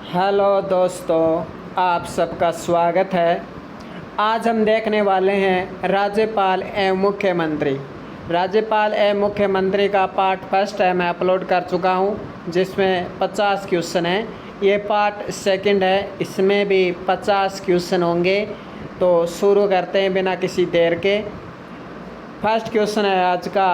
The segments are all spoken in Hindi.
हेलो दोस्तों, आप सबका स्वागत है। आज हम देखने वाले हैं राज्यपाल एवं मुख्यमंत्री। राज्यपाल एवं मुख्यमंत्री का पार्ट फर्स्ट है, मैं अपलोड कर चुका हूं, जिसमें 50 क्वेश्चन हैं। ये पार्ट सेकंड है, इसमें भी 50 क्वेश्चन होंगे। तो शुरू करते हैं बिना किसी देर के। फर्स्ट क्वेश्चन है आज का,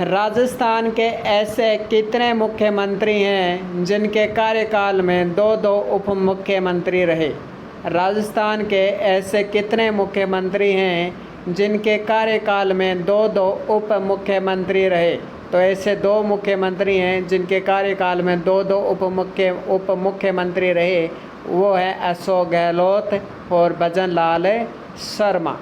राजस्थान के ऐसे कितने मुख्यमंत्री हैं जिनके कार्यकाल में दो दो उप मुख्यमंत्री रहे। राजस्थान के ऐसे कितने मुख्यमंत्री हैं जिनके कार्यकाल में दो दो उप मुख्यमंत्री रहे। तो ऐसे दो मुख्यमंत्री हैं जिनके कार्यकाल में दो दो उप मुख्यमंत्री रहे, वो है अशोक गहलोत और भजन लाल शर्मा।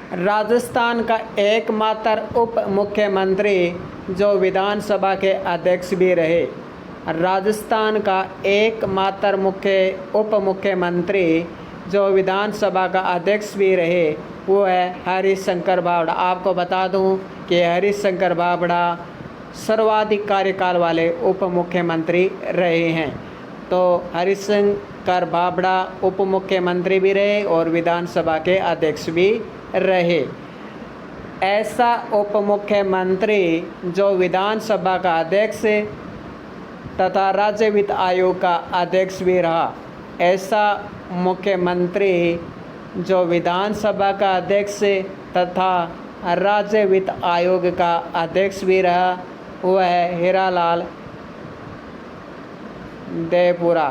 राजस्थान का एकमात्र उप मुख्यमंत्री जो विधानसभा के अध्यक्ष भी रहे। राजस्थान का एकमात्र उप मुख्यमंत्री जो विधानसभा का अध्यक्ष भी रहे, वो है हरिशंकर बावड़ा। आपको बता दूं कि हरिशंकर बावड़ा सर्वाधिक कार्यकाल वाले उप मुख्यमंत्री रहे हैं। तो हरिशंकर बावड़ा उप मुख्यमंत्री भी रहे और विधानसभा के अध्यक्ष भी रहे। ऐसा उप मुख्यमंत्री जो विधानसभा का अध्यक्ष तथा राज्य वित्त आयोग का अध्यक्ष भी रहा। ऐसा मुख्यमंत्री जो विधानसभा का अध्यक्ष तथा राज्य वित्त आयोग का अध्यक्ष भी रहा, वह है हीरालाल देवपुरा।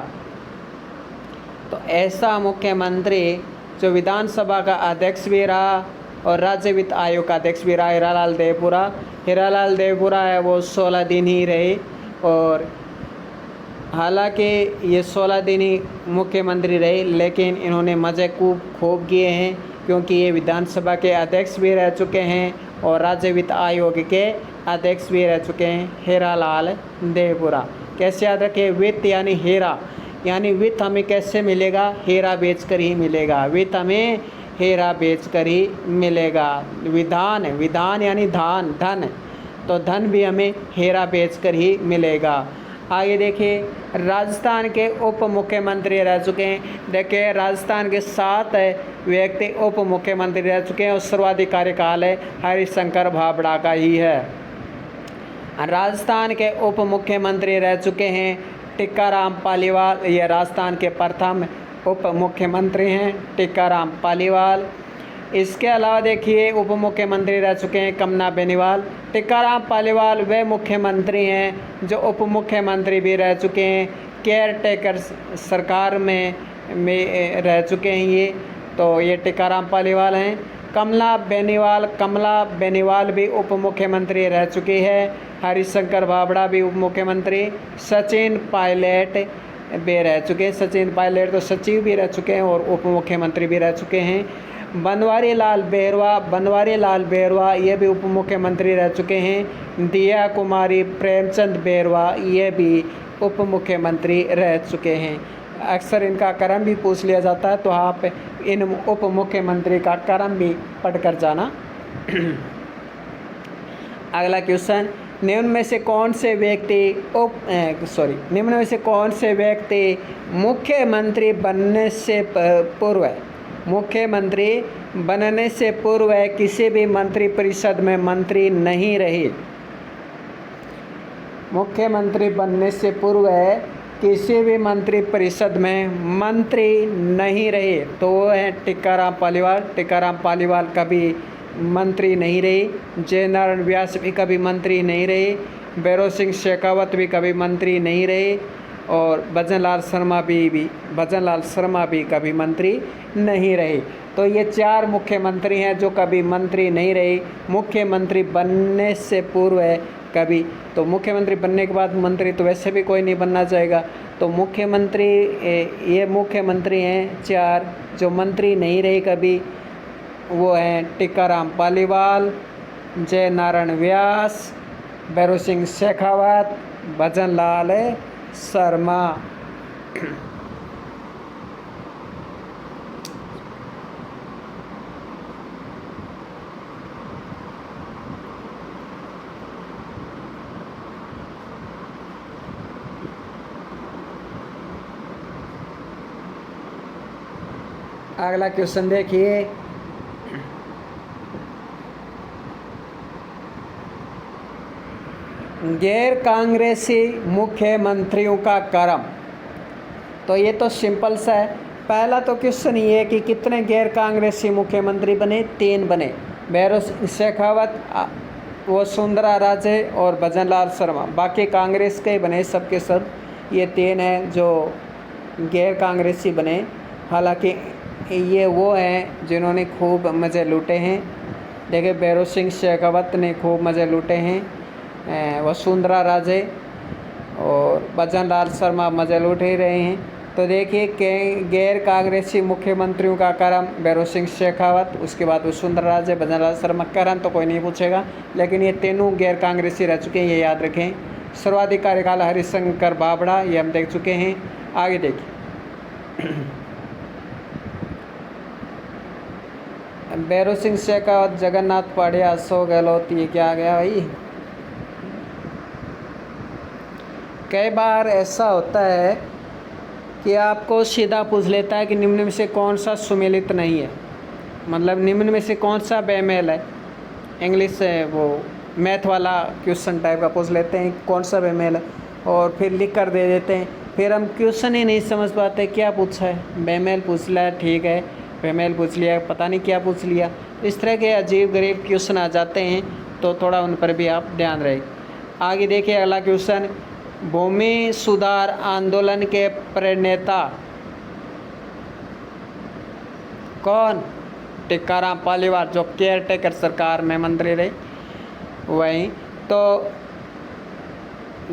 तो ऐसा मुख्यमंत्री जो विधानसभा का अध्यक्ष भी रहा और राज्य वित्त आयोग का अध्यक्ष भी रहा, हीरालाल देवपुरा। हीरालाल देवपुरा है वो 16 दिन ही रहे, और हालांकि ये 16 दिन ही मुख्यमंत्री रहे, लेकिन इन्होंने मज़े खूब किए हैं, क्योंकि ये विधानसभा के अध्यक्ष भी रह चुके हैं और राज्य वित्त आयोग के अध्यक्ष भी रह चुके हैं, हीरालाल देवपुरा। कैसे याद रखें, वित्त यानी हीरा, यानी वित्त हमें कैसे मिलेगा, हीरा बेचकर ही मिलेगा। वित्त हमें हीरा बेचकर ही मिलेगा। विधान यानी धन, तो धन भी हमें हीरा बेचकर ही मिलेगा। आगे देखिए, राजस्थान के उप मुख्यमंत्री रह चुके हैं। देखिए, राजस्थान के 7 व्यक्ति उप मुख्यमंत्री रह चुके हैं और सर्वाधिक कार्यकाल है हरिशंकर बावड़ा का ही है। राजस्थान के उप मुख्यमंत्री रह चुके हैं टिक्काराम पालीवाल। ये राजस्थान के प्रथम उप मुख्यमंत्री हैं, टिक्काराम पालीवाल। इसके अलावा देखिए, उप मुख्यमंत्री रह चुके हैं कमला बेनीवाल। टिक्काराम पालीवाल वे मुख्यमंत्री हैं जो उप मुख्यमंत्री भी रह चुके हैं, केयर टेकर सरकार में रह चुके हैं ये। तो ये टिक्काराम पालीवाल हैं। कमला बेनीवाल भी उप मुख्यमंत्री रह चुकी है। हरिशंकर बावड़ा भी उप मुख्यमंत्री। सचिन पायलट भी रह चुके हैं। सचिन पायलट तो सचिव भी रह चुके हैं और उप मुख्यमंत्री भी रह चुके हैं। बनवारी लाल बेरवा ये भी उप मुख्यमंत्री रह चुके हैं। दिया कुमारी प्रेमचंद बेरवा ये भी उप मुख्यमंत्री रह चुके हैं। अक्सर इनका क्रम भी पूछ लिया जाता है, तो आप इन उप मुख्यमंत्री का क्रम भी पढ़कर जाना। अगला क्वेश्चन, निम्न में से कौन से व्यक्ति मुख्यमंत्री बनने से पूर्व किसी भी मंत्री परिषद में मंत्री नहीं रहे। मुख्यमंत्री बनने से पूर्व किसी भी मंत्री परिषद में मंत्री नहीं रहे, तो वो है टिक्काराम पालीवाल। टिक्काराम पालीवाल कभी मंत्री नहीं रहे। जयनारायण व्यास भी कभी मंत्री नहीं रहे। भैरों सिंह शेखावत भी कभी मंत्री नहीं रहे, और भजन लाल शर्मा भी कभी मंत्री नहीं रहे। तो ये 4 मुख्यमंत्री हैं जो कभी मंत्री नहीं रहे। मुख्यमंत्री बनने से पूर्व कभी, तो मुख्यमंत्री बनने के बाद मंत्री तो वैसे भी कोई नहीं बनना चाहेगा। तो ये मुख्यमंत्री हैं 4 जो मंत्री नहीं रहे कभी, वो हैं टिक्काराम पालीवाल, जयनारायण व्यास, भैरों सिंह शेखावत, भजन लाल शर्मा। अगला क्वेश्चन देखिए, गैर कांग्रेसी मुख्यमंत्रियों का क्रम। तो ये तो सिंपल सा है। पहला तो क्वेश्चन ये है कि कितने गैर कांग्रेसी मुख्यमंत्री बने? 3 बने, भैरों सिंह शेखावत, वसुंधरा राजे और भजन लाल शर्मा। बाकी कांग्रेस के बने सब के सब, ये 3 हैं जो गैर कांग्रेसी बने। हालांकि ये वो हैं जिन्होंने खूब मज़े लूटे हैं। देखिए, भैरों सिंह शेखावत ने खूब मज़े लूटे हैं, वसुंधरा राजे और भजन लाल शर्मा मज़े लूट ही रहे हैं। तो देखिए गैर कांग्रेसी मुख्यमंत्रियों का क्रम, भैरों सिंह शेखावत, उसके बाद वसुंधरा राजे, भजन लाल शर्मा। क्रम तो कोई नहीं पूछेगा, लेकिन ये तीनों गैर कांग्रेसी रह चुके हैं, ये याद रखें। सर्वाधिक कार्यकाल हरिशंकर बाबड़ा, ये हम देख चुके हैं। आगे देखिए, भैरों सिंह शेखावत, जगन्नाथ पाटिया, अशोक गहलोत, ये क्या आ गया भाई? कई बार ऐसा होता है कि आपको सीधा पूछ लेता है कि निम्न में से कौन सा सुमेलित नहीं है, मतलब निम्न में से कौन सा बेमेल है। इंग्लिश से वो मैथ वाला क्वेश्चन टाइप का पूछ लेते हैं, कौन सा बेमेल है, और फिर लिख कर दे देते हैं। फिर हम क्वेश्चन ही नहीं समझ पाते क्या पूछा है। बेमेल पूछ लिया, ठीक है, बेमेल पूछ लिया, पता नहीं क्या पूछ लिया। इस तरह के अजीब गरीब क्वेश्चन आ जाते हैं, तो थोड़ा उन पर भी आप ध्यान रहे। आगे देखिए अगला क्वेश्चन, भूमि सुधार आंदोलन के प्रणेता कौन? टिक्काराम पालीवाल, जो केयर टेकर सरकार में मंत्री रहे। वहीं तो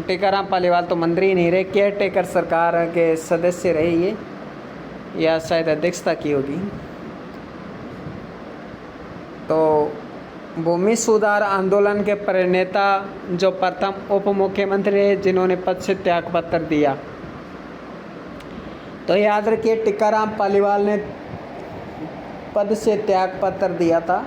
टिक्काराम पालीवाल तो मंत्री ही नहीं रहे, केयर टेकर सरकार के सदस्य रहे ये, या शायद अध्यक्षता की होगी। तो भूमि सुधार आंदोलन के प्रणेता जो प्रथम उप मुख्यमंत्री है जिन्होंने पद से त्याग पत्र दिया, तो याद रखिए टिक्काराम पालीवाल ने पद से त्याग पत्र दिया था।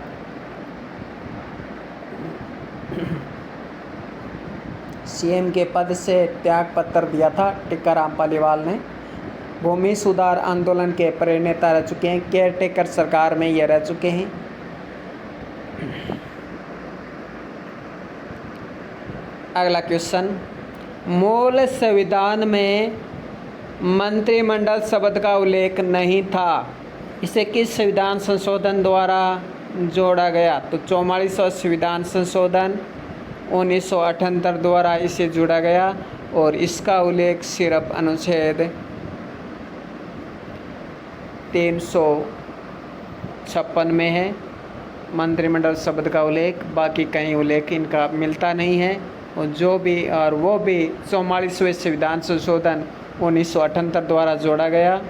सीएम के पद से त्याग पत्र दिया था टिक्काराम पालीवाल ने। भूमि सुधार आंदोलन के प्रणेता रह चुके हैं, केयर टेकर सरकार में ये रह चुके हैं। अगला क्वेश्चन, मूल संविधान में मंत्रिमंडल शब्द का उल्लेख नहीं था, इसे किस संविधान संशोधन द्वारा जोड़ा गया? तो 44वां संविधान संशोधन 1978 द्वारा इसे जोड़ा गया, और इसका उल्लेख सिर्फ अनुच्छेद 356 में है, मंत्रिमंडल शब्द का उल्लेख। बाकी कहीं उल्लेख इनका मिलता नहीं है। और जो भी और वो भी 44वें संविधान संशोधन 1978 द्वारा जोड़ा गया।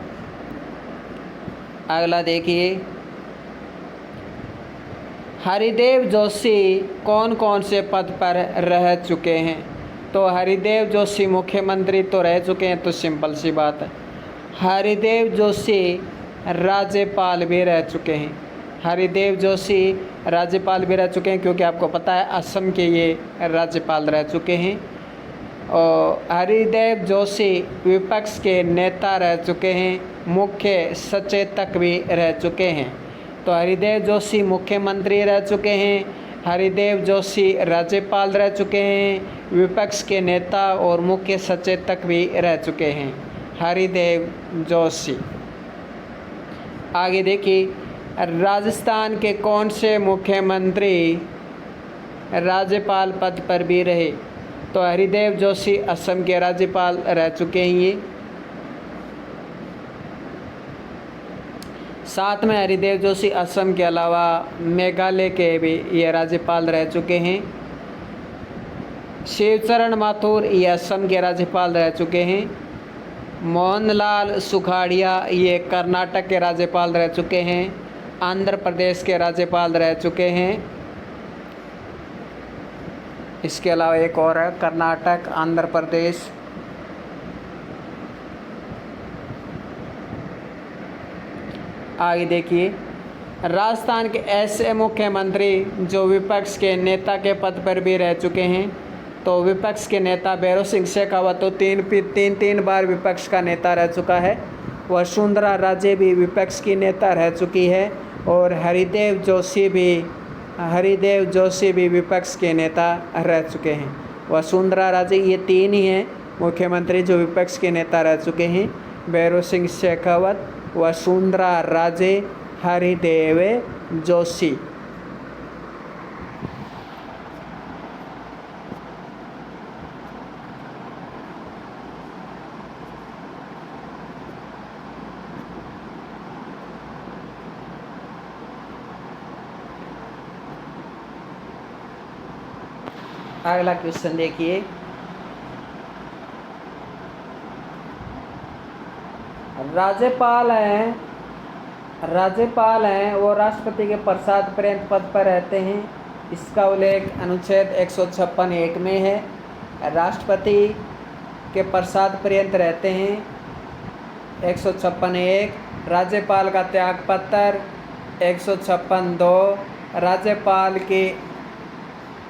अगला देखिए, हरिदेव जोशी कौन कौन से पद पर रह चुके हैं? तो हरिदेव जोशी मुख्यमंत्री तो रह चुके हैं, तो सिंपल सी बात है। हरिदेव जोशी राज्यपाल भी रह चुके हैं। हरिदेव जोशी राज्यपाल भी रह चुके हैं, क्योंकि आपको पता है असम के ये राज्यपाल रह चुके हैं। और हरिदेव जोशी विपक्ष के नेता रह चुके हैं, मुख्य सचेतक भी रह चुके हैं। तो हरिदेव जोशी मुख्यमंत्री रह चुके हैं, हरिदेव जोशी राज्यपाल रह चुके हैं, विपक्ष के नेता और मुख्य सचेतक भी रह चुके हैं, हरिदेव जोशी। आगे देखिए, राजस्थान के कौन से मुख्यमंत्री राज्यपाल पद पर भी रहे? तो हरिदेव जोशी असम के राज्यपाल रह चुके हैं ये। साथ में हरिदेव जोशी असम के अलावा मेघालय के भी ये राज्यपाल रह चुके हैं। शिवचरण माथुर ये असम के राज्यपाल रह चुके हैं। मोहनलाल सुखाड़िया ये कर्नाटक के राज्यपाल रह चुके हैं, आंध्र प्रदेश के राज्यपाल रह चुके हैं। इसके अलावा एक और है, कर्नाटक, आंध्र प्रदेश। आगे देखिए, राजस्थान के ऐसे मुख्यमंत्री जो विपक्ष के नेता के पद पर भी रह चुके हैं। तो विपक्ष के नेता भैरों सिंह शेखावत तो तीन बार विपक्ष का नेता रह चुका है। वसुंधरा राजे भी विपक्ष की नेता रह चुकी है और हरिदेव जोशी भी विपक्ष के नेता रह चुके हैं। वसुंधरा राजे ये 3 ही हैं मुख्यमंत्री जो विपक्ष के नेता रह चुके हैं। भैरों सिंह शेखावत, वसुंधरा राजे, हरिदेव जोशी। अगला क्वेश्चन देखिए, राज्यपाल हैं वो राष्ट्रपति के प्रसाद पर्यंत पद पर रहते हैं। इसका उल्लेख अनुच्छेद 156(1) में है। राष्ट्रपति के प्रसाद पर्यंत रहते हैं 156(1). राज्यपाल का त्यागपत्र 156(2). राज्यपाल के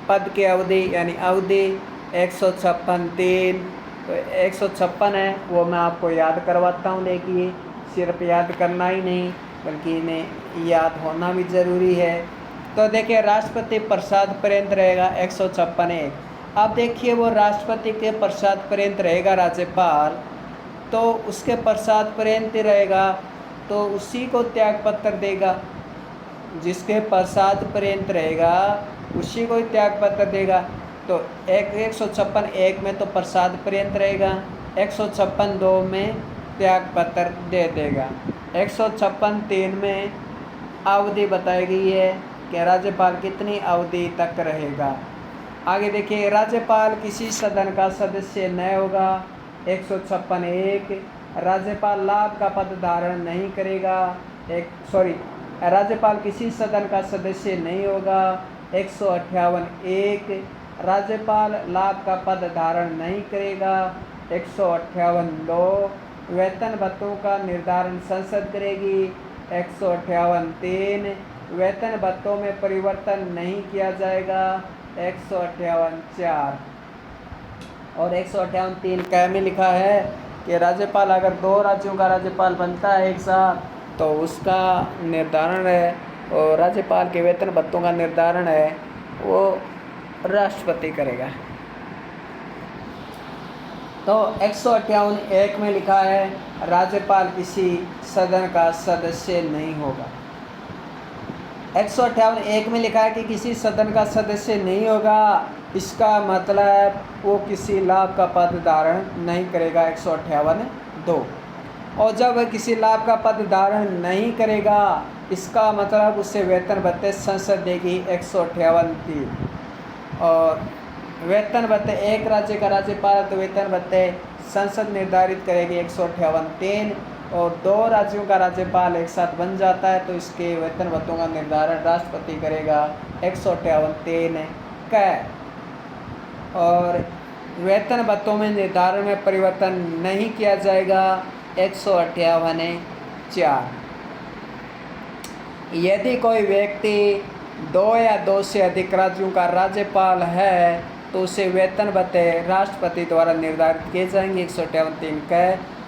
पद की अवधि यानी अवधि 156(3). तो 156 है वो मैं आपको याद करवाता हूँ। देखिए, सिर्फ याद करना ही नहीं बल्कि इन्हें याद होना भी ज़रूरी है। तो देखिए, राष्ट्रपति प्रसाद पर्यंत रहेगा 156(1). अब देखिए, वो राष्ट्रपति के प्रसाद पर्यंत रहेगा राज्यपाल, तो उसके प्रसाद पर्यंत रहेगा तो उसी को त्यागपत्र देगा। जिसके प्रसाद पर्यंत रहेगा उसी को त्याग पत्र देगा। तो 156(1) में तो प्रसाद पर्यंत रहेगा, 156(2) में त्याग पत्र दे देगा। 156(3) में अवधि बताई गई है कि राज्यपाल कितनी अवधि तक रहेगा। आगे देखिए, राज्यपाल किसी सदन का सदस्य न होगा 156(1). राज्यपाल लाभ का पद धारण नहीं करेगा राज्यपाल किसी सदन का सदस्य नहीं होगा 158(1). राज्यपाल लाभ का पद धारण नहीं करेगा 158(2). वेतन भत्तों का निर्धारण संसद करेगी 158(3). वेतन भत्तों में परिवर्तन नहीं किया जाएगा 158(4). और 158(3) क में लिखा है कि राज्यपाल अगर 2 राज्यों का राज्यपाल बनता है एक साथ तो उसका निर्धारण है, और राज्यपाल के वेतन भत्तों का निर्धारण है वो राष्ट्रपति करेगा। तो 158(1) में लिखा है राज्यपाल किसी सदन का सदस्य नहीं होगा। 158(1) में लिखा है कि किसी सदन का सदस्य नहीं होगा, इसका मतलब वो किसी लाभ का पद धारण नहीं करेगा 158(2). और जब वह किसी लाभ का पद धारण नहीं करेगा इसका मतलब उससे वेतन भत्ते संसद देगी 158(3). और वेतन भत्ते एक राज्य का राज्यपाल तो वेतन भत्ते संसद निर्धारित करेगी 158(3). और 2 राज्यों का राज्यपाल एक साथ बन जाता है तो इसके वेतन भत्तों का निर्धारण राष्ट्रपति करेगा 158(3) क। और वेतन भत्तों में निर्धारण में परिवर्तन नहीं किया जाएगा 158(4). यदि कोई व्यक्ति 2 या 2 से अधिक राज्यों का राज्यपाल है तो उसे वेतन भत्ते राष्ट्रपति द्वारा निर्धारित किए जाएंगे 158(3) क।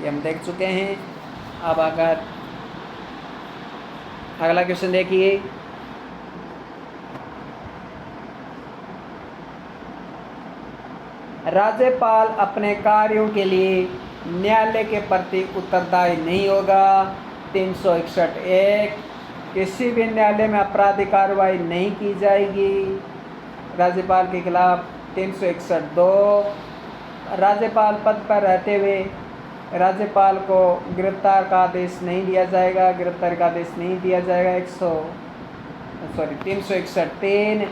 ये हम देख चुके हैं। अब अगर अगला क्वेश्चन देखिए, राज्यपाल अपने कार्यों के लिए न्यायालय के प्रति उत्तरदायी नहीं होगा 361(1). किसी भी न्यायालय में आपराधिक कार्रवाई नहीं की जाएगी राज्यपाल के खिलाफ 361(2). राज्यपाल पद पर रहते हुए राज्यपाल को गिरफ्तार का आदेश नहीं दिया जाएगा, गिरफ्तारी का आदेश नहीं दिया जाएगा 361(3).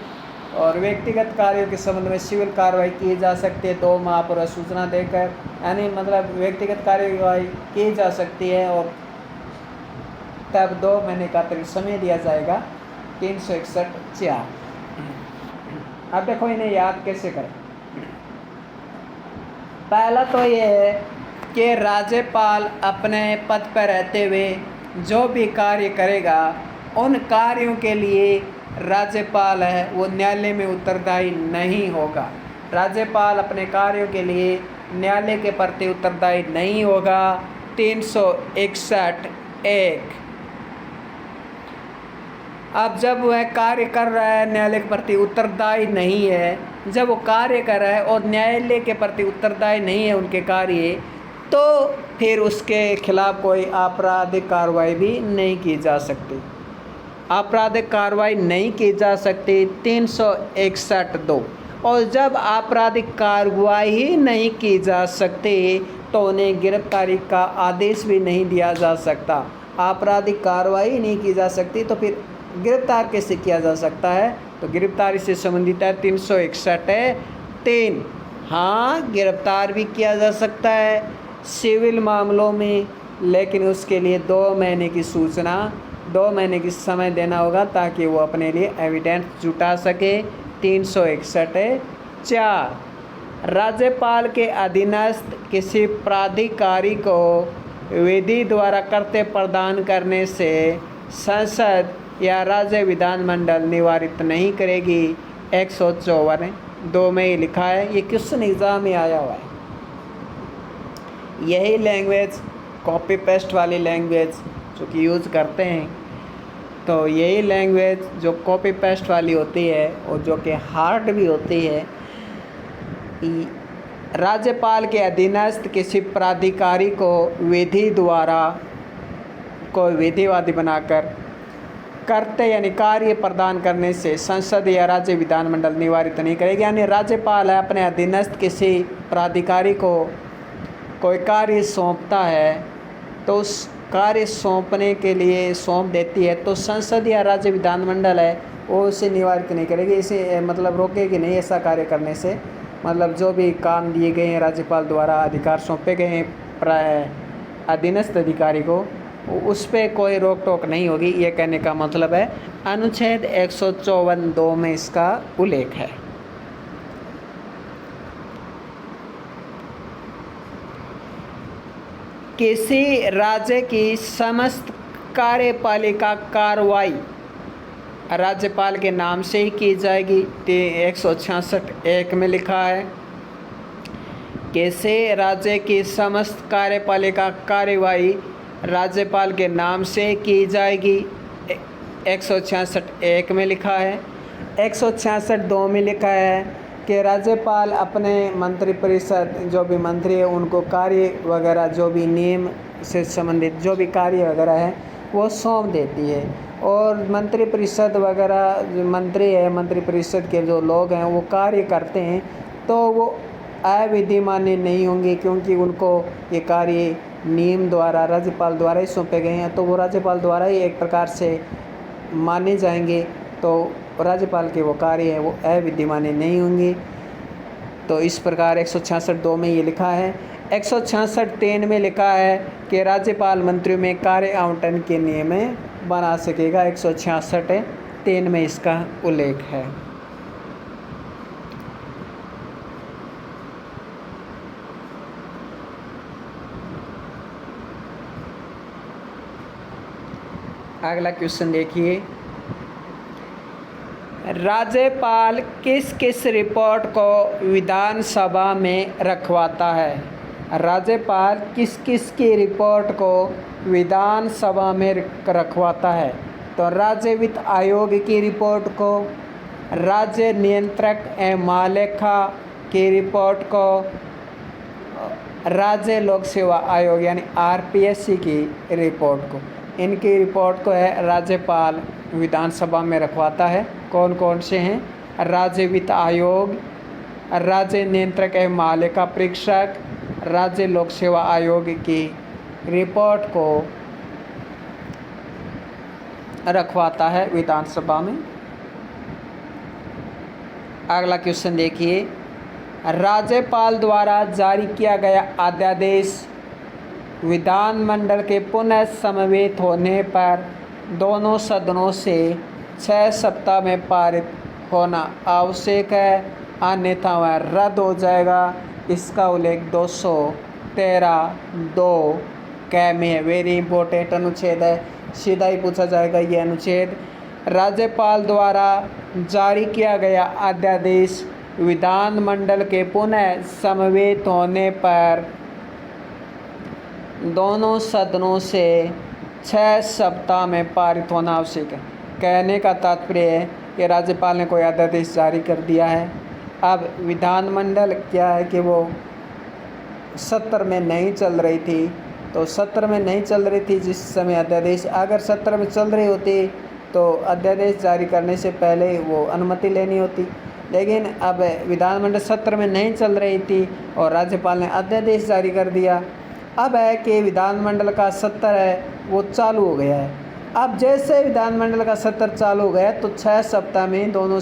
और व्यक्तिगत कार्यों के संबंध में सिविल कार्रवाई की जा सकती है 2 माह पूर्व सूचना देकर, यानी मतलब व्यक्तिगत कार्रवाई की जा सकती है और तब 2 महीने का अतिरिक्त समय दिया जाएगा 361(4). अब देखो इन्हें याद कैसे करें। पहला तो ये है कि राज्यपाल अपने पद पर रहते हुए जो भी कार्य करेगा उन कार्यों के लिए राज्यपाल है वो न्यायालय में उत्तरदायी नहीं होगा। राज्यपाल अपने कार्यों के लिए न्यायालय के प्रति उत्तरदायी नहीं होगा 361 एक। अब जब वह कार्य कर रहा है, न्यायालय के प्रति उत्तरदायी नहीं है, जब वो कार्य कर रहा है और न्यायालय के प्रति उत्तरदायी नहीं है उनके कार्य, तो फिर उसके खिलाफ कोई आपराधिक कार्रवाई भी नहीं की जा सकती। आपराधिक कार्रवाई नहीं की जा सकती 361(2). और जब आपराधिक कार्रवाई ही नहीं की जा सकती तो उन्हें गिरफ्तारी का आदेश भी नहीं दिया जा सकता। आपराधिक कार्रवाई नहीं की जा सकती तो फिर गिरफ्तार कैसे किया जा सकता है? तो गिरफ्तारी से संबंधित है 361(3). हाँ, गिरफ्तार भी किया जा सकता है सिविल मामलों में, लेकिन उसके लिए 2 महीने की सूचना, 2 महीने की समय देना होगा ताकि वो अपने लिए एविडेंस जुटा सके। 361(4). राज्यपाल के अधीनस्थ किसी प्राधिकारी को विधि द्वारा कर्तव्य प्रदान करने से संसद या राज्य विधानमंडल निवारित नहीं करेगी। 154(2) में ये लिखा है। ये क्वेश्चन एग्जाम में आया हुआ है। यही लैंग्वेज, कॉपी पेस्ट वाली लैंग्वेज जो कि यूज़ करते हैं, तो यही लैंग्वेज जो कॉपी पेस्ट वाली होती है और जो कि हार्ड भी होती है। राज्यपाल के अधीनस्थ किसी प्राधिकारी को विधि द्वारा कोई विधिवादी बनाकर कर्तव्य यानी कार्य प्रदान करने से संसद या राज्य विधानमंडल निवारित नहीं करेगी। यानी राज्यपाल है अपने अधीनस्थ किसी प्राधिकारी को कोई कार्य सौंपता है, तो उस कार्य सौंपने के लिए सौंप देती है, तो संसद या राज्य विधानमंडल है वो उसे निवारित नहीं करेगी। इसे मतलब रोकेगी नहीं ऐसा कार्य करने से। मतलब जो भी काम दिए गए हैं राज्यपाल द्वारा, अधिकार सौंपे गए हैं अधीनस्थ अधिकारी को, उस पर कोई रोक टोक नहीं होगी। ये कहने का मतलब है। अनुच्छेद 154(2) में इसका उल्लेख है। किसी राज्य की समस्त कार्यपालिका कार्रवाई राज्यपाल के नाम से ही की जाएगी। 166(1) में लिखा है, किसी राज्य की समस्त कार्यपालिका कार्यवाही राज्यपाल के नाम से की जाएगी। 166(1) में लिखा है। 166(2) में लिखा है कि राज्यपाल अपने मंत्रिपरिषद जो भी मंत्री है उनको कार्य वगैरह जो भी नियम से संबंधित जो भी कार्य वगैरह है वो सौंप देती है। और मंत्रिपरिषद वगैरह जो मंत्री है, मंत्रिपरिषद के जो लोग हैं वो कार्य करते हैं, तो वो अविधिमान्य नहीं होंगे, क्योंकि उनको ये कार्य नियम द्वारा राज्यपाल द्वारा ही सौंपे गए हैं, तो वो राज्यपाल द्वारा ही एक प्रकार से माने जाएंगे। तो राज्यपाल के वो कार्य है वो अविधिमान्य नहीं होंगे। तो इस प्रकार 166(2) में ये लिखा है। 166(3) में लिखा है कि राज्यपाल मंत्रियों में कार्य आवंटन के नियम बना सकेगा। 166(3) में इसका उल्लेख है। अगला क्वेश्चन देखिए, राज्यपाल किस किस रिपोर्ट को विधानसभा में रखवाता है? राज्यपाल किस किस की रिपोर्ट को विधानसभा में रखवाता है? तो राज्य वित्त आयोग की रिपोर्ट को, राज्य नियंत्रक एवं महालेखा की रिपोर्ट को, राज्य लोक सेवा आयोग यानी RPSC की रिपोर्ट को, इनकी रिपोर्ट को है राज्यपाल विधानसभा में रखवाता है। कौन कौन से हैं? राज्य वित्त आयोग, राज्य नियंत्रक एवं महालेखा परीक्षक, राज्य लोक सेवा आयोग की रिपोर्ट को रखवाता है विधानसभा में। अगला क्वेश्चन देखिए, राज्यपाल द्वारा जारी किया गया अध्यादेश विधानमंडल के पुनः समवेत होने पर दोनों सदनों से 6 सप्ताह में पारित होना आवश्यक है, अन्यथा वह रद्द हो जाएगा। इसका उल्लेख 213(2) क में है। वेरी इंपॉर्टेंट अनुच्छेद है, सीधा ही पूछा जाएगा ये अनुच्छेद। राज्यपाल द्वारा जारी किया गया अध्यादेश विधानमंडल के पुनः समवेत होने पर दोनों सदनों से 6 सप्ताह में पारित होना आवश्यक है। कहने का तात्पर्य है कि राज्यपाल ने कोई अध्यादेश जारी कर दिया है। अब विधानमंडल क्या है कि वो सत्र में नहीं चल रही थी, तो सत्र में नहीं चल रही थी जिस समय अध्यादेश, अगर सत्र में चल रही होती तो अध्यादेश जारी करने से पहले वो अनुमति लेनी होती। लेकिन अब विधानमंडल सत्र में नहीं चल रही थी और राज्यपाल ने अध्यादेश जारी कर दिया। अब है कि विधानमंडल का सत्र है वो चालू हो गया है। अब जैसे विधानमंडल का सत्र चालू हो गया तो 6 सप्ताह में दोनों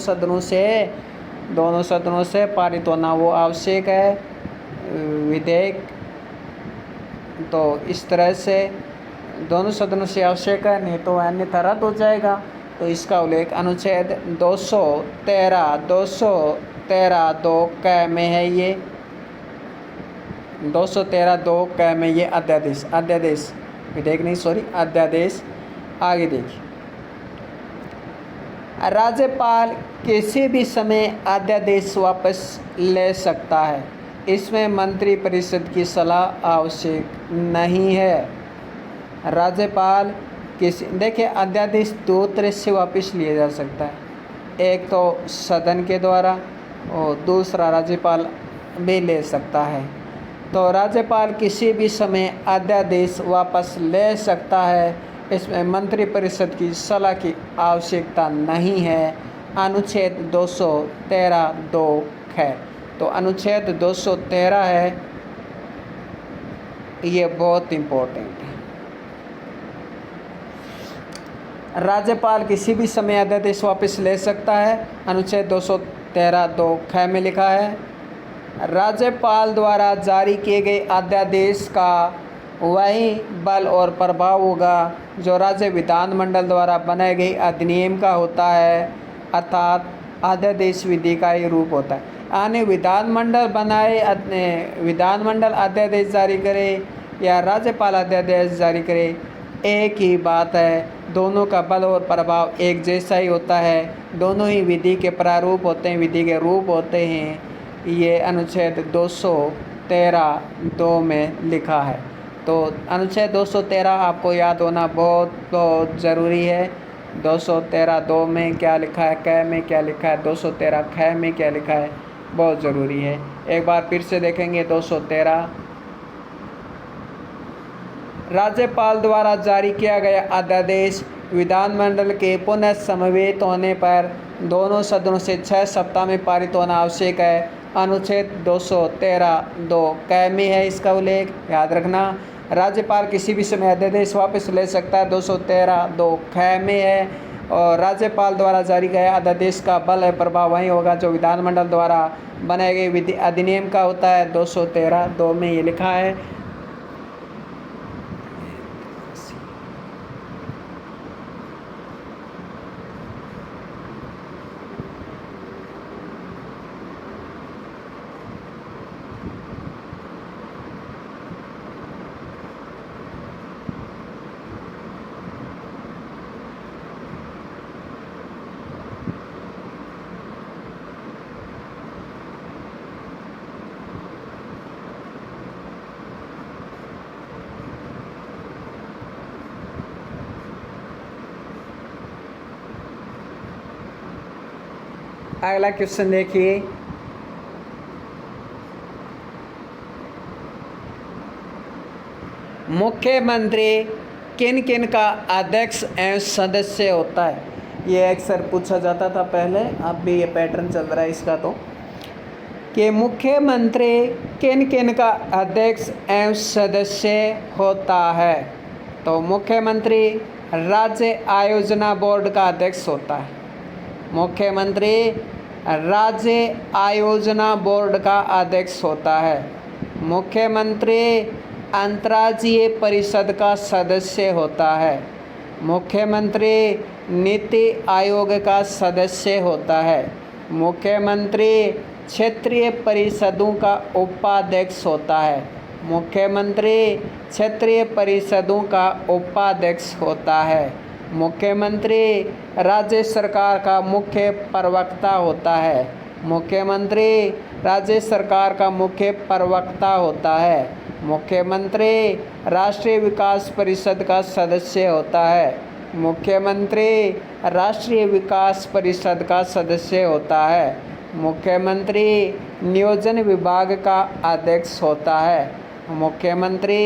सदनों से पारित होना वो आवश्यक है विधेयक। तो इस तरह से दोनों सदनों से आवश्यक है, नहीं तो अन्यथा रद्द हो जाएगा। तो इसका उल्लेख अनुच्छेद 213(2) क में है। ये 213(2) क में ये अध्यादेश विधेयक नहीं, सॉरी, अध्यादेश। आगे देखिए, राज्यपाल किसी भी समय अध्यादेश वापस ले सकता है। इसमें मंत्रिपरिषद की सलाह आवश्यक नहीं है। राज्यपाल देखिए, अध्यादेश 2 तरह से वापस लिया जा सकता है। एक तो सदन के द्वारा और दूसरा राज्यपाल भी ले सकता है। तो राज्यपाल किसी भी समय अध्यादेश वापस ले सकता है। इसमें मंत्रिपरिषद की सलाह की आवश्यकता नहीं है। अनुच्छेद 213(2) है। तो अनुच्छेद 213 है, ये बहुत इम्पोर्टेंट है। राज्यपाल किसी भी समय अध्यादेश वापस ले सकता है। अनुच्छेद 213(2) ख में लिखा है, राज्यपाल द्वारा जारी किए गए अध्यादेश का वही बल और प्रभाव होगा जो राज्य विधानमंडल द्वारा बनाए गए अधिनियम का होता है, अर्थात अध्यादेश विधि का ही रूप होता है। यानी विधानमंडल अध्यादेश जारी करे या राज्यपाल अध्यादेश जारी करे, एक ही बात है। दोनों का बल और प्रभाव एक जैसा ही होता है। दोनों ही विधि के प्रारूप होते हैं, विधि के रूप होते हैं। ये अनुच्छेद 213(2) में लिखा है। तो अनुच्छेद 213 आपको याद होना बहुत बहुत ज़रूरी है। 213(2) में क्या लिखा है, क में क्या लिखा है, 213 ख में क्या लिखा है, बहुत ज़रूरी है। एक बार फिर से देखेंगे 213, राज्यपाल द्वारा जारी किया गया अध्यादेश विधानमंडल के पुनः समवेत होने पर दोनों सदनों से 6 सप्ताह में पारित होना आवश्यक है। अनुच्छेद 213(2) क में है इसका उल्लेख, याद रखना। राज्यपाल किसी भी समय अध्यादेश वापस ले सकता है, 213(2) ख में है। और राज्यपाल द्वारा जारी गया अध्यादेश का बल है प्रभाव वही होगा जो विधानमंडल द्वारा बनाए गए अधिनियम का होता है। 213(2) में ये लिखा है। अगला क्वेश्चन देखिए, मुख्यमंत्री किन किन का अध्यक्ष एवं सदस्य होता है। ये अक्सर पूछा जाता था पहले, अब भी ये पैटर्न चल रहा है इसका। तो कि मुख्यमंत्री किन किन का अध्यक्ष एवं सदस्य होता है। तो मुख्यमंत्री राज्य आयोजना बोर्ड का अध्यक्ष होता है। मुख्यमंत्री राज्य आयोजना बोर्ड का अध्यक्ष होता है। मुख्यमंत्री अंतर्राज्यीय परिषद का सदस्य होता है। मुख्यमंत्री नीति आयोग का सदस्य होता है। मुख्यमंत्री क्षेत्रीय परिषदों का उपाध्यक्ष होता है। मुख्यमंत्री क्षेत्रीय परिषदों का उपाध्यक्ष होता है। मुख्यमंत्री राज्य सरकार का मुख्य प्रवक्ता होता है। मुख्यमंत्री राज्य सरकार का मुख्य प्रवक्ता होता है। मुख्यमंत्री राष्ट्रीय विकास परिषद का सदस्य होता है। मुख्यमंत्री राष्ट्रीय विकास परिषद का सदस्य होता है। मुख्यमंत्री नियोजन विभाग का अध्यक्ष होता है। मुख्यमंत्री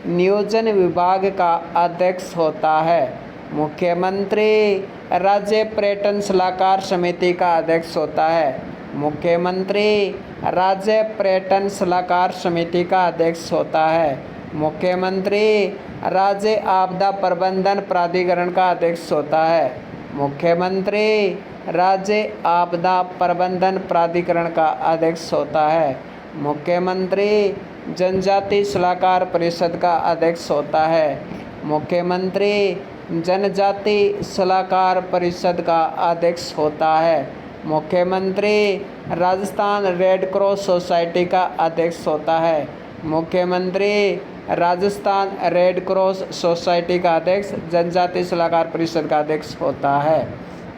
नियोजन विभाग का अध्यक्ष होता है। मुख्यमंत्री राज्य पर्यटन सलाहकार समिति का अध्यक्ष होता है। मुख्यमंत्री राज्य पर्यटन सलाहकार समिति का अध्यक्ष होता है। मुख्यमंत्री राज्य आपदा प्रबंधन प्राधिकरण का अध्यक्ष होता है। मुख्यमंत्री राज्य आपदा प्रबंधन प्राधिकरण का अध्यक्ष होता है। मुख्यमंत्री जनजाति सलाहकार परिषद का अध्यक्ष होता है। मुख्यमंत्री जनजाति सलाहकार परिषद का अध्यक्ष होता है। मुख्यमंत्री राजस्थान रेड क्रॉस सोसाइटी का अध्यक्ष होता है। मुख्यमंत्री राजस्थान रेड क्रॉस सोसाइटी का अध्यक्ष जनजाति सलाहकार परिषद का अध्यक्ष होता है।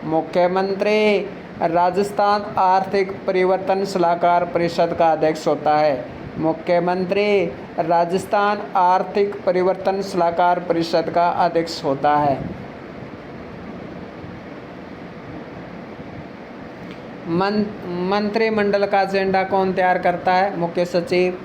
मुख्यमंत्री राजस्थान आर्थिक परिवर्तन सलाहकार परिषद का अध्यक्ष होता है। मुख्यमंत्री राजस्थान आर्थिक परिवर्तन सलाहकार परिषद का अध्यक्ष होता है। मंत्रिमंडल का एजेंडा कौन तैयार करता है? मुख्य सचिव।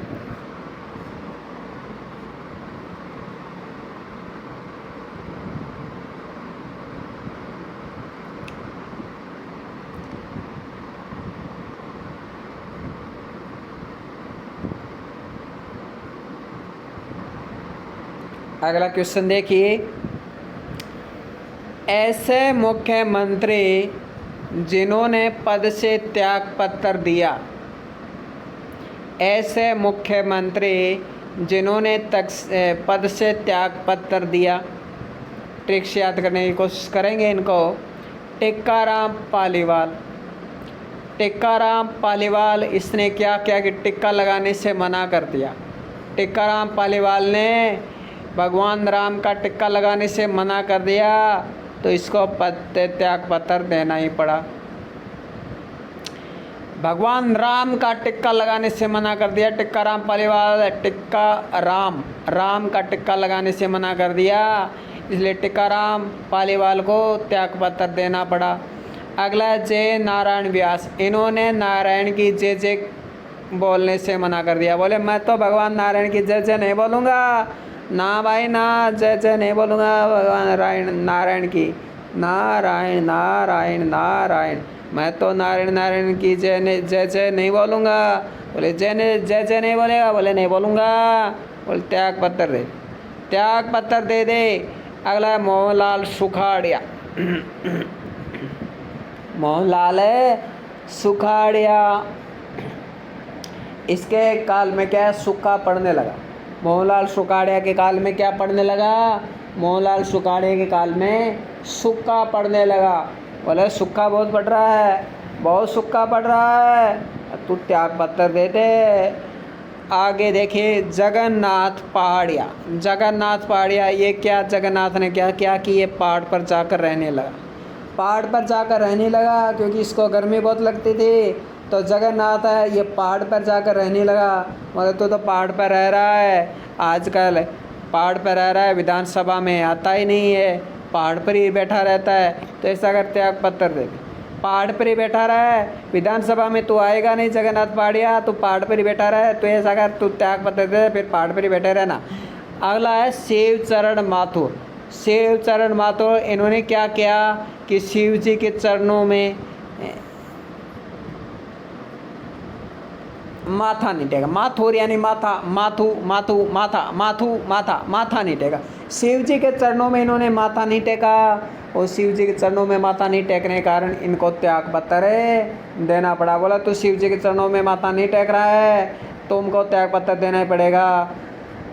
अगला क्वेश्चन देखिए, ऐसे मुख्यमंत्री जिन्होंने पद से त्याग पत्र दिया, ऐसे मुख्यमंत्री जिन्होंने पद से त्याग पत्र दिया, ट्रिक से याद करने की कोशिश करेंगे इनको। टिक्काराम पालीवाल। टिक्काराम पालीवाल इसने क्या किया कि टिक्का लगाने से मना कर दिया। टिक्काराम पालीवाल ने भगवान राम का टिक्का लगाने से मना कर दिया, तो इसको पद त्याग पत्र देना ही पड़ा। भगवान राम का टिक्का लगाने से मना कर दिया टिक्काराम पालीवाल। राम का टिक्का लगाने से मना कर दिया, इसलिए टिक्काराम पालीवाल को त्याग पत्र देना पड़ा। अगला जय नारायण व्यास। इन्होंने नारायण की जय जय बोलने से मना कर दिया। बोले मैं तो भगवान नारायण की जय जय नहीं बोलूँगा, ना भाई ना, जय जय नहीं बोलूँगा भगवान नारायण की। नारायण नारायण नारायण, मैं तो नारायण नारायण की जय जय नहीं बोलूँगा। बोले जय जय नहीं बोलेगा? बोले नहीं बोलूँगा। बोले त्याग पत्र दे, त्याग पत्र दे दे। अगला है मोहनलाल सुखाड़िया। मोहनलाल सुखाड़िया, इसके काल में क्या है, सूखा पड़ने लगा। मोहनलाल सुखाड़िया के काल में क्या पड़ने लगा? मोहनलाल सुखाड़िया के काल में सूखा पड़ने लगा। बोले सूखा बहुत पड़ रहा है, बहुत सूखा पड़ रहा है, तू त्याग पत्र दे दे। आगे देखिए जगन्नाथ पहाड़िया। जगन्नाथ पहाड़िया, ये क्या जगन्नाथ ने क्या किया कि ये पहाड़ पर जाकर रहने लगा। पहाड़ पर जाकर रहने लगा क्योंकि इसको गर्मी बहुत लगती थी, तो जगन्नाथ है ये पहाड़ पर जाकर रहने लगा। मगर तो पहाड़ पर रह रहा है, आजकल पहाड़ पर रह रहा है, विधानसभा में आता ही नहीं है, पहाड़ पर ही बैठा रहता है। तो ऐसा अगर त्याग पत्र दे, पहाड़ पर ही बैठा रहा है, विधानसभा में तो आएगा नहीं जगन्नाथ पहाड़िया, तो पहाड़ पर ही बैठा रहा है, तो ऐसा अगर तू त्याग पत्र दे फिर पहाड़ पर ही बैठे रहना। अगला है शिव चरण माथुर। शिव चरण माथुर, इन्होंने क्या किया कि शिव जी के चरणों में माथा नहीं टेका। माथुर यानी माथा, माथू माथू माथा, माथू माथा, माथा नहीं टेका। शिव जी के चरणों में इन्होंने माथा नहीं टेका, और शिव जी के चरणों में माथा नहीं टेकने के कारण इनको त्याग पत्र देना पड़ा। बोला तो शिव जी के चरणों में माथा नहीं टेक रहा है, तुमको त्याग पत्र देना ही पड़ेगा।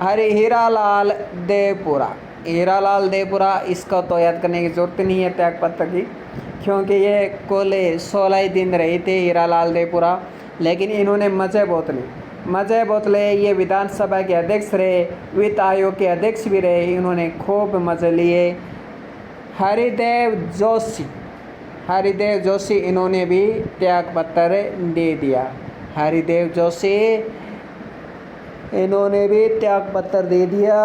हीरालाल देवपुरा। हीरालाल देवपुरा, इसको तो याद करने की जरूरत नहीं है त्याग पत्र की, क्योंकि ये कुल 16 ही दिन रहे थे हीरालाल देवपुरा, लेकिन इन्होंने मज़े बहुत ले। ये विधानसभा के अध्यक्ष रहे, वित्त आयोग के अध्यक्ष भी रहे, इन्होंने खूब मज़े लिए। हरिदेव जोशी, इन्होंने भी त्याग पत्र दे दिया। हरिदेव जोशी इन्होंने भी त्याग पत्र दे दिया।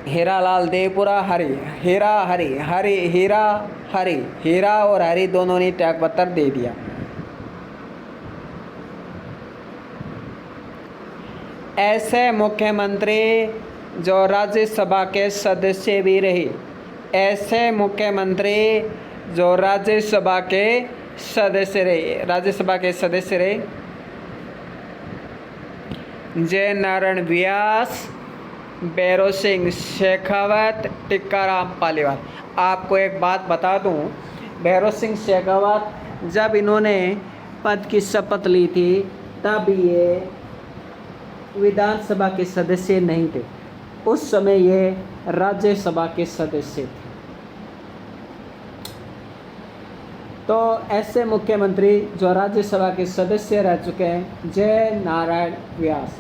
हीरालाल देवपुरा हीरा हरि हीरा और हरि दोनों ने त्याग पत्र दे दिया। ऐसे मुख्यमंत्री जो राज्यसभा के सदस्य भी रहे, ऐसे मुख्यमंत्री जो राज्यसभा के सदस्य रहे, जय नारायण व्यास, भैरव सिंह शेखावत, टिक्काराम पालीवाल। आपको एक बात बता दूं, भैरव सिंह शेखावत जब इन्होंने पद की शपथ ली थी तब ये विधानसभा के सदस्य नहीं थे, उस समय ये राज्यसभा के सदस्य थे। तो ऐसे मुख्यमंत्री जो राज्यसभा के सदस्य रह चुके हैं, जय नारायण व्यास।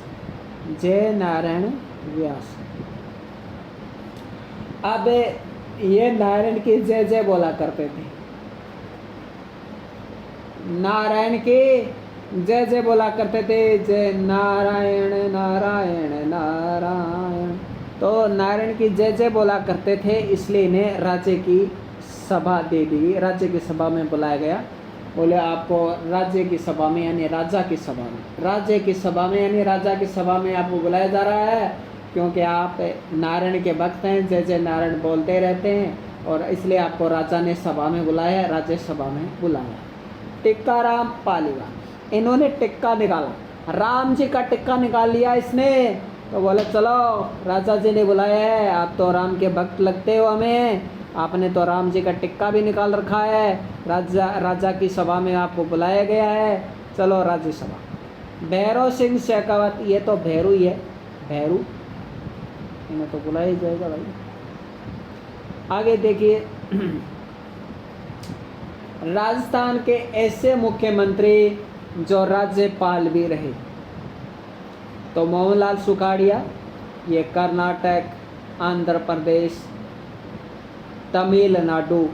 अब ये नारायण की जय जय बोला करते थे, नारायण की जय जय बोला करते थे, जय नारायण नारायण नारायण। तो नारायण की जय जय बोला करते थे, इसलिए इन्हें राज्य की सभा दे दी, राज्य की सभा में बुलाया गया। बोले आपको राज्य की सभा में यानी राज्य की सभा में आपको बुलाया जा रहा है, क्योंकि आप नारायण के भक्त हैं, जय जय नारायण बोलते रहते हैं, और इसलिए आपको राजा ने सभा में बुलाया, राज्यसभा में बुलाया। टिक्काराम पालीवाल, इन्होंने टिक्का निकाला, राम जी का टिक्का निकाल लिया इसने। तो बोले चलो राजा जी ने बुलाया है, आप तो राम के भक्त लगते हो हमें, आपने तो राम जी का टिक्का भी निकाल रखा है, राजा की सभा में आपको बुलाया गया है, चलो राज्यसभा। भैरव सिंह शेखावत, ये तो भैरू ही है, भैरू, इन्हें तो बुलाया ही जाएगा भाई। आगे देखिए, राजस्थान के ऐसे मुख्यमंत्री जो राज्यपाल भी रहे, तो मोहनलाल सुखाड़िया, ये कर्नाटक, आंध्र प्रदेश, तमिलनाडु,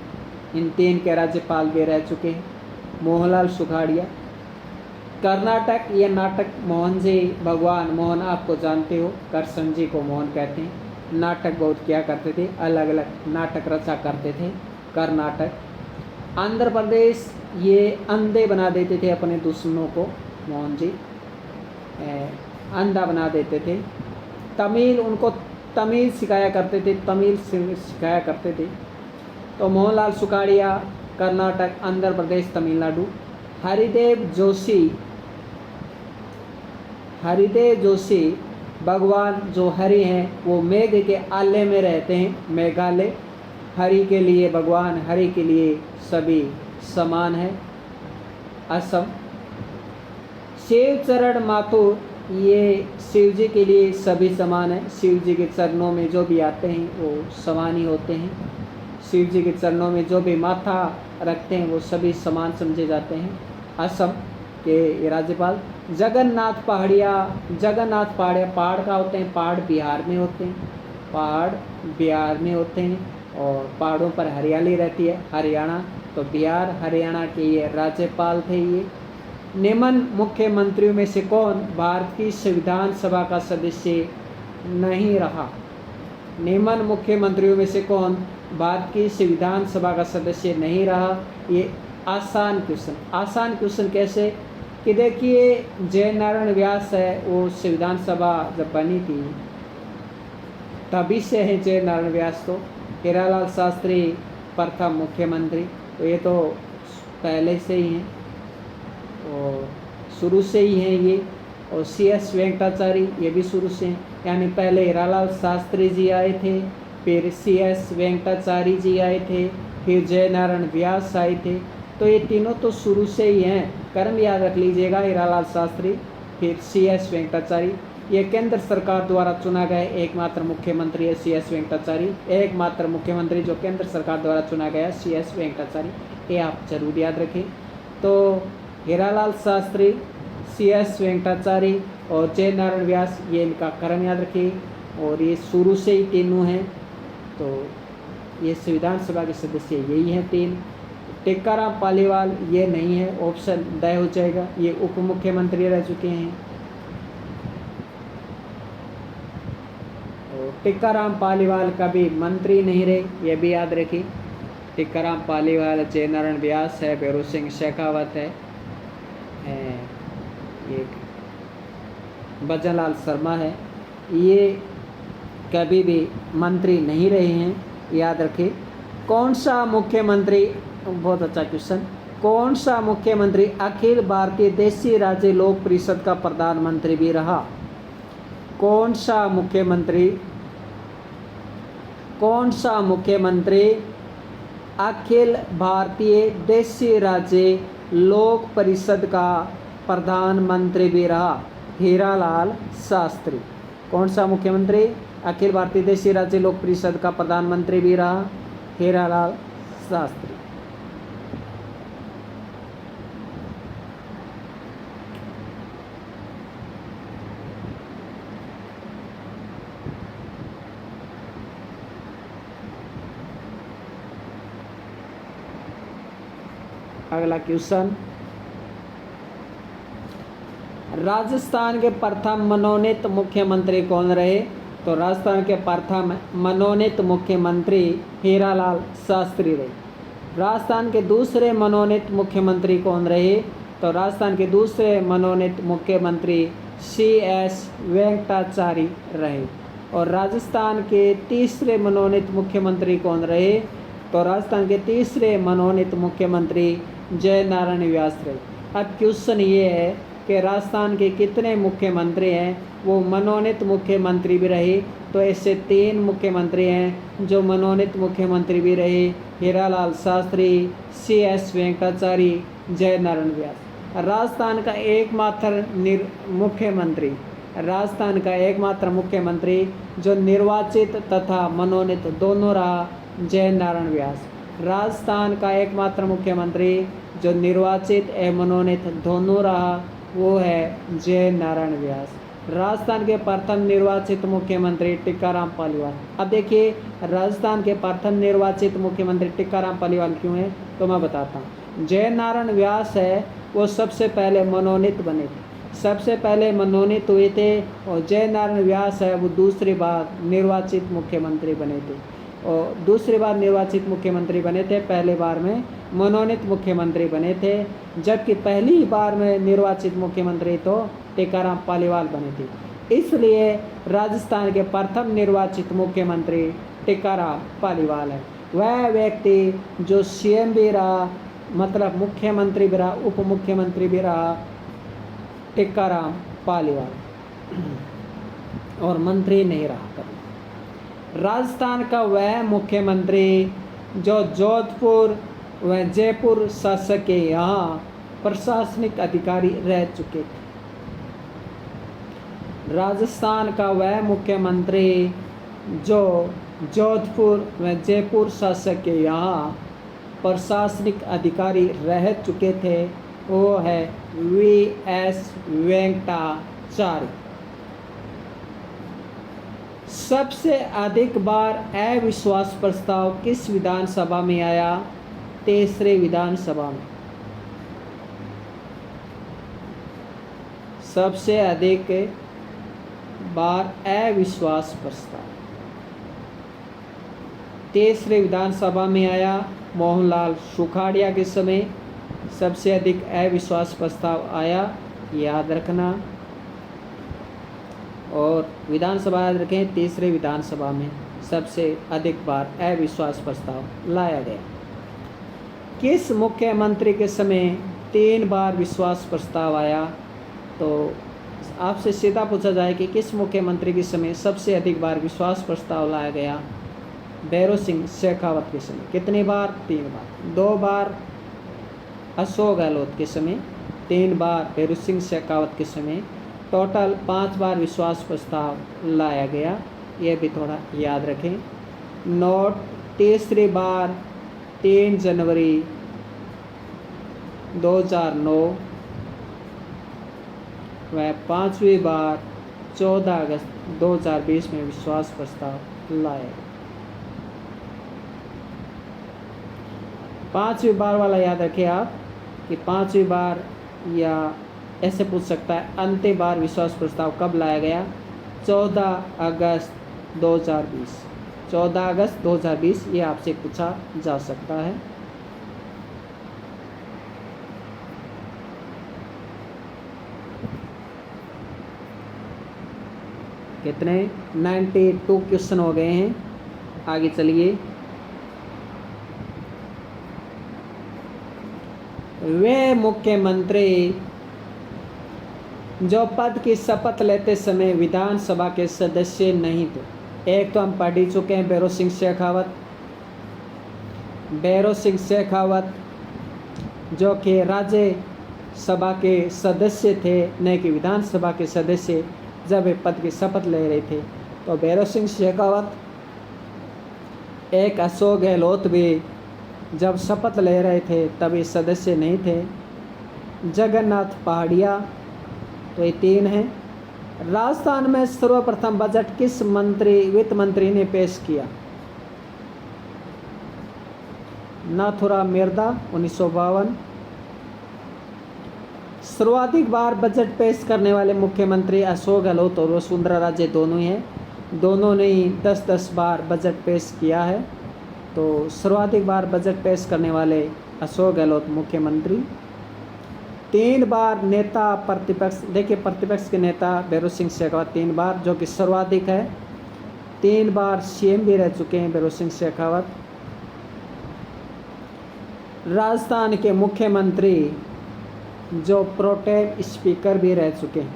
इन 3 के राज्यपाल भी रह चुके हैं। मोहनलाल सुखाड़िया, कर्नाटक, ये नाटक मोहन जी, भगवान मोहन आपको जानते हो, कृष्ण जी को मोहन कहते हैं, नाटक बहुत किया करते थे, अलग अलग नाटक रचा करते थे कर्नाटक। आंध्र प्रदेश, ये अंधे बना देते थे अपने दुश्मनों को, मोहन जी अंधा बना देते थे। तमिल, उनको तमिल सिखाया करते थे, तो मोहनलाल सुखाड़िया, कर्नाटक, आंध्र प्रदेश, तमिलनाडु। हरिदेव जोशी, भगवान जो हरि हैं वो मेघ के आले में रहते हैं, मेघालय। हरि के लिए, भगवान हरि के लिए सभी समान है, असम। शिव चरण माथुर, ये शिव जी के लिए सभी समान है, शिव जी के चरणों में जो भी आते हैं वो समान ही होते हैं, शिव जी के चरणों में जो भी माथा रखते हैं वो सभी समान समझे जाते हैं। असम के राज्यपाल जगन्नाथ पहाड़िया, पहाड़ का होते हैं, पहाड़ बिहार में होते हैं, और पहाड़ों पर हरियाली रहती है, हरियाणा, तो बिहार हरियाणा के ये राज्यपाल थे। ये निम्न मुख्यमंत्रियों में से कौन भारत की संविधान सभा का सदस्य नहीं रहा? निम्न मुख्यमंत्रियों में से कौन भारत की संविधान सभा का सदस्य नहीं रहा? ये आसान क्वेश्चन कैसे कि देखिए, जय नारायण व्यास है, वो संविधान सभा जब बनी थी तभी से है जय नारायण व्यास। तो हीरालाल शास्त्री प्रथम मुख्यमंत्री, तो ये तो पहले से ही हैं और शुरू से ही हैं ये। और CS वेंकटाचारी, ये भी शुरू से हैं, यानी पहले हीरालाल शास्त्री जी आए थे, फिर CS वेंकटाचारी जी आए थे, फिर जय नारायण व्यास आए थे। तो ये तीनों तो शुरू से ही हैं, कर्म याद रख लीजिएगा, हीरालाल शास्त्री, फिर CS वेंकटाचारी। ये केंद्र सरकार द्वारा चुना गया एकमात्र मुख्यमंत्री है CS वेंकटाचारी, एकमात्र मुख्यमंत्री जो केंद्र सरकार द्वारा चुना गया CS वेंकटाचारी, ये आप जरूर याद रखें। तो हीरालाल शास्त्री, CS वेंकटाचारी और जय नारायण व्यास, ये इनका क्रम याद रखिए, और ये शुरू से ही तीनों हैं। तो ये संविधान सभा के सदस्य यही हैं 3। टिक्काराम पालीवाल ये नहीं है, ऑप्शन ड हो जाएगा, ये उप मुख्यमंत्री रह चुके हैं। तो टिक्काराम पालीवाल कभी मंत्री नहीं रहे, ये भी याद रखिए। टिक्काराम पालीवाल जयनारायण व्यास है, भैरों सिंह शेखावत है, एक भजनलाल शर्मा है, ये कभी भी मंत्री नहीं रहे हैं, याद रखें। कौन सा मुख्यमंत्री, बहुत अच्छा क्वेश्चन, कौन सा मुख्यमंत्री अखिल भारतीय देशी राज्य लोक परिषद का प्रधानमंत्री भी रहा? कौन सा मुख्यमंत्री अखिल भारतीय देशी राज्य लोक परिषद का प्रधानमंत्री भी रहा? हीरालाल शास्त्री। कौन सा मुख्यमंत्री अखिल भारतीय देशी राज्य लोक परिषद का प्रधानमंत्री भी रहा? हीरालाल शास्त्री। अगला क्वेश्चन, राजस्थान के प्रथम मनोनीत मुख्यमंत्री कौन रहे? तो राजस्थान के प्रथम मनोनीत मुख्यमंत्री हीरालाल शास्त्री रहे। राजस्थान के दूसरे मनोनीत मुख्यमंत्री कौन रहे? तो राजस्थान के दूसरे मनोनीत मुख्यमंत्री CS वेंकटाचारी रहे। और राजस्थान के तीसरे मनोनीत मुख्यमंत्री कौन रहे? तो राजस्थान के तीसरे मनोनीत मुख्यमंत्री जयनारायण व्यास रहे। अब क्वेश्चन ये है कि राजस्थान के कितने मुख्यमंत्री हैं वो मनोनीत मुख्यमंत्री भी रहे? तो ऐसे 3 मुख्यमंत्री हैं जो मनोनीत मुख्यमंत्री भी रहे, हीरालाल शास्त्री, CS वेंकटाचारी, जयनारायण व्यास। राजस्थान का एकमात्र मुख्यमंत्री जो निर्वाचित तथा मनोनीत दोनों रहा, जयनारायण व्यास। राजस्थान का एकमात्र मुख्यमंत्री जो निर्वाचित एवं मनोनीत दोनों रहा वो है जयनारायण व्यास। राजस्थान के प्रथम निर्वाचित मुख्यमंत्री टिक्काराम पालीवाल। अब देखिए राजस्थान के प्रथम निर्वाचित मुख्यमंत्री टिक्काराम पालीवाल क्यों है, तो मैं बताता हूँ। जयनारायण व्यास है वो सबसे पहले मनोनीत बने थे, सबसे पहले मनोनीत हुए थे, और जयनारायण व्यास है वो दूसरी बार निर्वाचित मुख्यमंत्री बने थे, और दूसरी बार निर्वाचित मुख्यमंत्री बने थे, पहले बार में मनोनीत मुख्यमंत्री बने थे, जबकि पहली बार में निर्वाचित मुख्यमंत्री तो टिक्काराम पालीवाल बने थे। इसलिए राजस्थान के प्रथम निर्वाचित मुख्यमंत्री टिक्काराम पालीवाल है। वह व्यक्ति जो CM भी रहा, मतलब मुख्यमंत्री भी रहा, उप मुख्यमंत्री भी रहा, टिक्काराम पालीवाल, और मंत्री नहीं रहा कभी। राजस्थान का वह मुख्यमंत्री जो जोधपुर व जयपुर शासक के यहाँ प्रशासनिक अधिकारी रह चुके थे। राजस्थान का वह मुख्यमंत्री जो जोधपुर व जयपुर शासक के यहाँ प्रशासनिक अधिकारी रह चुके थे वो है VS वेंकटाचारी। सबसे अधिक बार अविश्वास प्रस्ताव किस विधानसभा में आया? तीसरे विधानसभा में। सबसे अधिक बार अविश्वास प्रस्ताव तीसरे विधानसभा में आया। मोहनलाल सुखाड़िया के समय सबसे अधिक अविश्वास प्रस्ताव आया, याद रखना। और विधानसभा याद रखें, तीसरे विधानसभा में सबसे अधिक बार अविश्वास प्रस्ताव लाया गया। किस मुख्यमंत्री के समय 3 बार विश्वास प्रस्ताव आया? तो आपसे सीधा पूछा जाए कि किस मुख्यमंत्री के समय सबसे अधिक बार विश्वास प्रस्ताव लाया गया? भैरों सिंह शेखावत के समय। कितनी बार? 3 बार। 2 बार अशोक गहलोत के समय, 3 बार भैरों सिंह शेखावत के समय, टोटल 5 बार विश्वास प्रस्ताव लाया गया। ये भी थोड़ा याद रखें। नोट, तीसरी बार 3 जनवरी 2009 व 5वीं बार 14 अगस्त 2020 में विश्वास प्रस्ताव लाया। 5वीं बार वाला याद रखें आप कि 5वीं बार, या ऐसे पूछ सकता है अंतिम बार विश्वास प्रस्ताव कब लाया गया? 14 अगस्त 2020, 14 अगस्त 2020 ये आपसे पूछा जा सकता है। कितने 92 क्वेश्चन हो गए हैं। आगे चलिए। वे मुख्यमंत्री जो पद की शपथ लेते समय विधानसभा के सदस्य नहीं थे। एक तो हम पढ़ ही चुके हैं, भैरों सिंह शेखावत जो कि राज्यसभा के सदस्य थे, न कि विधानसभा के सदस्य। जब वे पद की शपथ ले रहे थे तो भैरों सिंह शेखावत, एक अशोक गहलोत भी जब शपथ ले रहे थे तब ये सदस्य नहीं थे। जगन्नाथ पहाड़िया, तो ये 3 हैं। राजस्थान में सर्वप्रथम बजट किस वित्त मंत्री ने पेश किया? नाथूराम मिर्धा 1952। सर्वाधिक बार बजट पेश करने वाले मुख्यमंत्री अशोक गहलोत और वसुंधरा राजे दोनों ही हैं। दोनों ने 10-10 बार बजट पेश किया है। तो सर्वाधिक बार बजट पेश करने वाले अशोक गहलोत मुख्यमंत्री। 3 बार नेता प्रतिपक्ष, देखिए प्रतिपक्ष के नेता भैरों सिंह शेखावत 3 बार, जो कि सर्वाधिक है। 3 बार सीएम भी रह चुके हैं भैरों सिंह शेखावत। राजस्थान के मुख्यमंत्री जो प्रोटेम स्पीकर भी रह चुके हैं।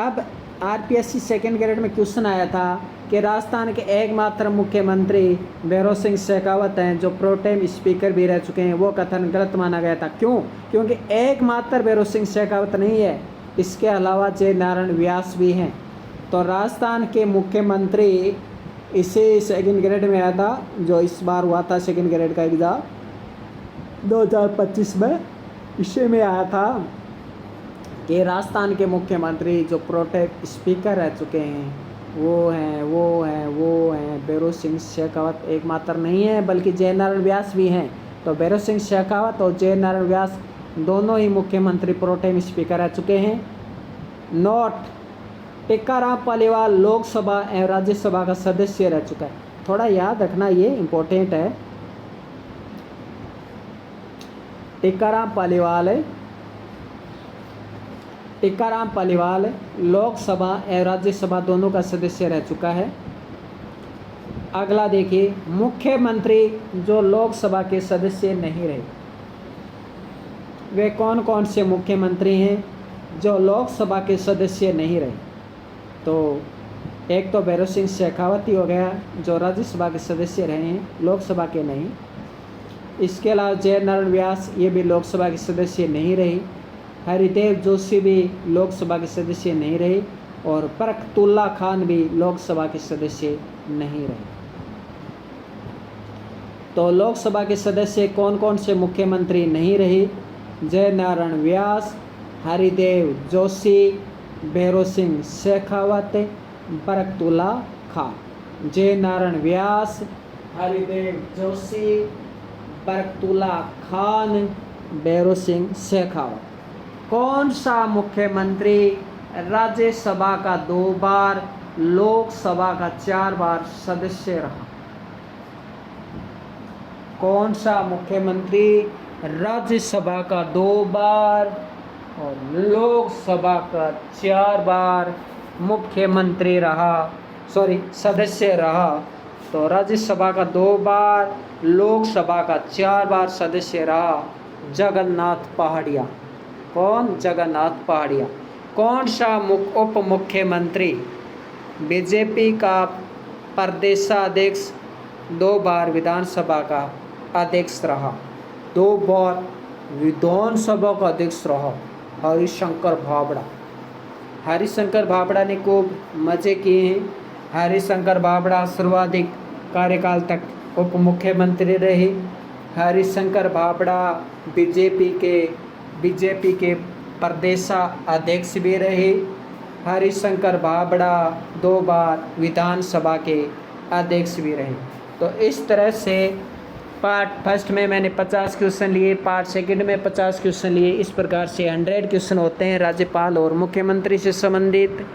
अब आरपीएससी सेकेंड ग्रेड में क्वेश्चन आया था कि राजस्थान के एकमात्र मुख्यमंत्री भैरों सिंह शेखावत हैं जो प्रोटेम स्पीकर भी रह चुके हैं। वो कथन गलत माना गया था। क्यों? क्योंकि एकमात्र भैरों सिंह शेखावत नहीं है, इसके अलावा जय नारायण व्यास भी हैं। तो राजस्थान के मुख्यमंत्री इसे सेकेंड ग्रेड में आया था, जो इस बार हुआ था सेकेंड ग्रेड का एग्ज़ाम 2025 में। इसी में आया था कि राजस्थान के मुख्यमंत्री जो प्रोटेम स्पीकर रह चुके हैं वो हैं भैरों सिंह शेखावत। एकमात्र नहीं है बल्कि जय नारायण व्यास भी हैं। तो भैरों सिंह शेखावत और जय नारायण व्यास दोनों ही मुख्यमंत्री प्रोटेम स्पीकर रह चुके हैं। नोट: टिक्काराम पालीवाल लोकसभा एवं राज्यसभा का सदस्य रह चुका है। थोड़ा याद रखना, ये इम्पोर्टेंट है। टिक्काराम पालीवाल लोकसभा एवं राज्यसभा दोनों का सदस्य रह चुका है। अगला देखिए, मुख्यमंत्री जो लोकसभा के सदस्य नहीं रहे, वे कौन कौन से मुख्यमंत्री हैं जो लोकसभा के सदस्य नहीं रहे? तो एक तो भैरों सिंह शेखावत ही हो गया जो राज्यसभा के सदस्य रहे हैं, लोकसभा के नहीं। इसके अलावा जय नारायण व्यास ये भी लोकसभा के सदस्य नहीं रहे। हरिदेव जोशी भी लोकसभा के सदस्य नहीं रहे। और बरकतुल्ला खान भी लोकसभा के सदस्य नहीं रहे। तो लोकसभा के सदस्य कौन कौन से मुख्यमंत्री नहीं रहे? जय नारायण व्यास, हरिदेव जोशी, भैरों सिंह शेखावत, बरकतुल्ला खान। जय नारायण व्यास, हरिदेव जोशी, बरकतुल्ला खान, भैरों सिंह शेखावत। कौन सा मुख्यमंत्री राज्यसभा का 2 बार, लोकसभा का 4 बार सदस्य रहा? कौन सा मुख्यमंत्री राज्यसभा का 2 बार और लोकसभा का 4 बार मुख्यमंत्री रहा, सदस्य रहा? तो राज्यसभा का 2 बार, लोकसभा का 4 बार सदस्य रहा जगन्नाथ पहाड़िया। कौन? जगन्नाथ पहाड़िया। कौन सा उप मुख्यमंत्री बीजेपी का प्रदेशाध्यक्ष 2 बार विधानसभा का अध्यक्ष रहा? 2 बार विधानसभा का अध्यक्ष रहा हरिशंकर भाबड़ा। हरिशंकर भाबड़ा ने खूब मज़े किए हैं। हरिशंकर भाबड़ा सर्वाधिक कार्यकाल तक उप मुख्यमंत्री रहे। हरिशंकर भाबड़ा बीजेपी के प्रदेशाध्यक्ष भी रहे। हरिशंकर भाबड़ा 2 बार विधानसभा के अध्यक्ष भी रहे। तो इस तरह से पार्ट फर्स्ट में मैंने 50 क्वेश्चन लिए, पार्ट सेकंड में 50 क्वेश्चन लिए। इस प्रकार से 100 क्वेश्चन होते हैं राज्यपाल और मुख्यमंत्री से संबंधित।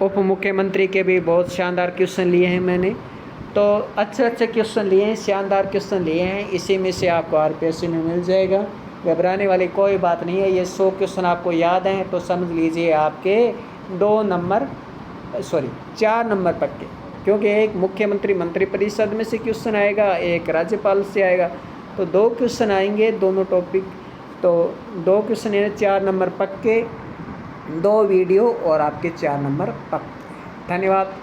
उप मुख्यमंत्री के भी बहुत शानदार क्वेश्चन लिए हैं मैंने। तो अच्छे अच्छे क्वेश्चन लिए हैं, शानदार क्वेश्चन लिए हैं, इसी में से आपको RPSC में मिल जाएगा। घबराने वाली कोई बात नहीं है। ये 100 क्वेश्चन आपको याद हैं तो समझ लीजिए आपके 4 नंबर पक्के, क्योंकि एक मुख्यमंत्री मंत्रिपरिषद में से क्वेश्चन आएगा, एक राज्यपाल से आएगा, तो 2 क्वेश्चन आएंगे दोनों टॉपिक। तो 2 क्वेश्चन यानी 4 नंबर पक्के, 2 वीडियो और आपके 4 नंबर पक्के। धन्यवाद।